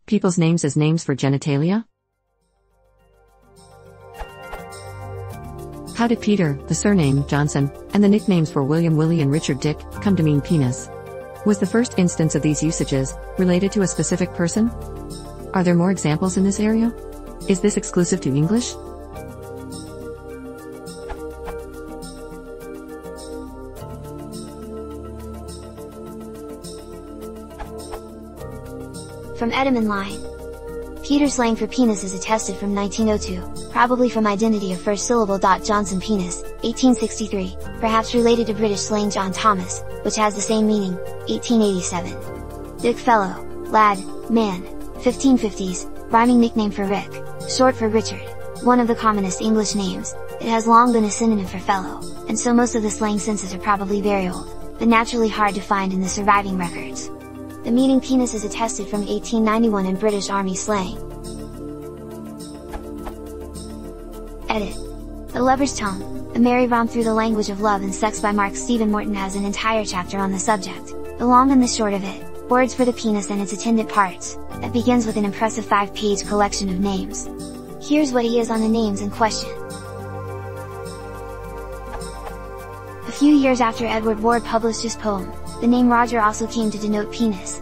People's names as names for genitalia? How did Peter, the surname Johnson, and the nicknames for William Willie and Richard Dick come to mean penis? Was the first instance of these usages related to a specific person? Are there more examples in this area? Is this exclusive to English? From Etymonline. Peter's slang for penis is attested from 1902, probably from identity of first syllable. Johnson penis, 1863, perhaps related to British slang John Thomas, which has the same meaning, 1887. Dick fellow, lad, man, 1550s, rhyming nickname for Rick, short for Richard, one of the commonest English names. It has long been a synonym for fellow, and so most of the slang senses are probably very old, but naturally hard to find in the surviving records. The meaning penis is attested from 1891 in British Army slang. Edit. The Lover's Tongue, a merry romp through the language of love and sex by Mark Stephen Morton has an entire chapter on the subject, the long and the short of it, words for the penis and its attendant parts, that begins with an impressive 5-page collection of names. Here's what he is on the names in question. A few years after Edward Ward published his poem, the name Roger also came to denote penis.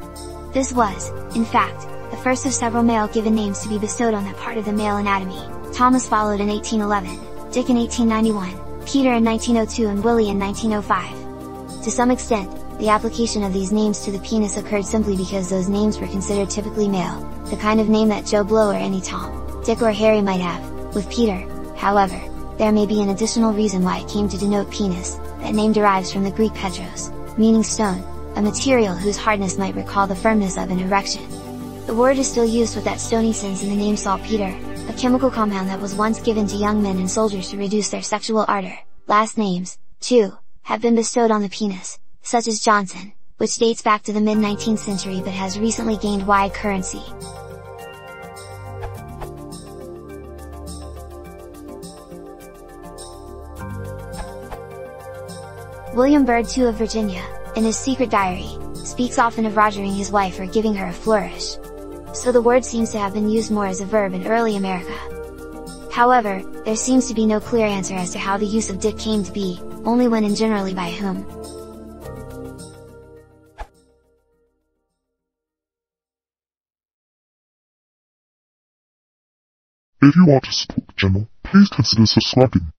This was, in fact, the first of several male given names to be bestowed on that part of the male anatomy. Thomas followed in 1811, Dick in 1891, Peter in 1902 and Willie in 1905. To some extent, the application of these names to the penis occurred simply because those names were considered typically male, the kind of name that Joe Blow or any Tom, Dick or Harry might have. With Peter, however, there may be an additional reason why it came to denote penis. That name derives from the Greek petros, meaning stone, a material whose hardness might recall the firmness of an erection. The word is still used with that stony sense in the name saltpeter, a chemical compound that was once given to young men and soldiers to reduce their sexual ardor. Last names, too, have been bestowed on the penis, such as Johnson, which dates back to the mid-19th century but has recently gained wide currency. William Byrd II of Virginia, in his secret diary, speaks often of rogering his wife or giving her a flourish. So the word seems to have been used more as a verb in early America. However, there seems to be no clear answer as to how the use of dick came to be, only when and generally by whom. If you want to support the channel, please consider subscribing.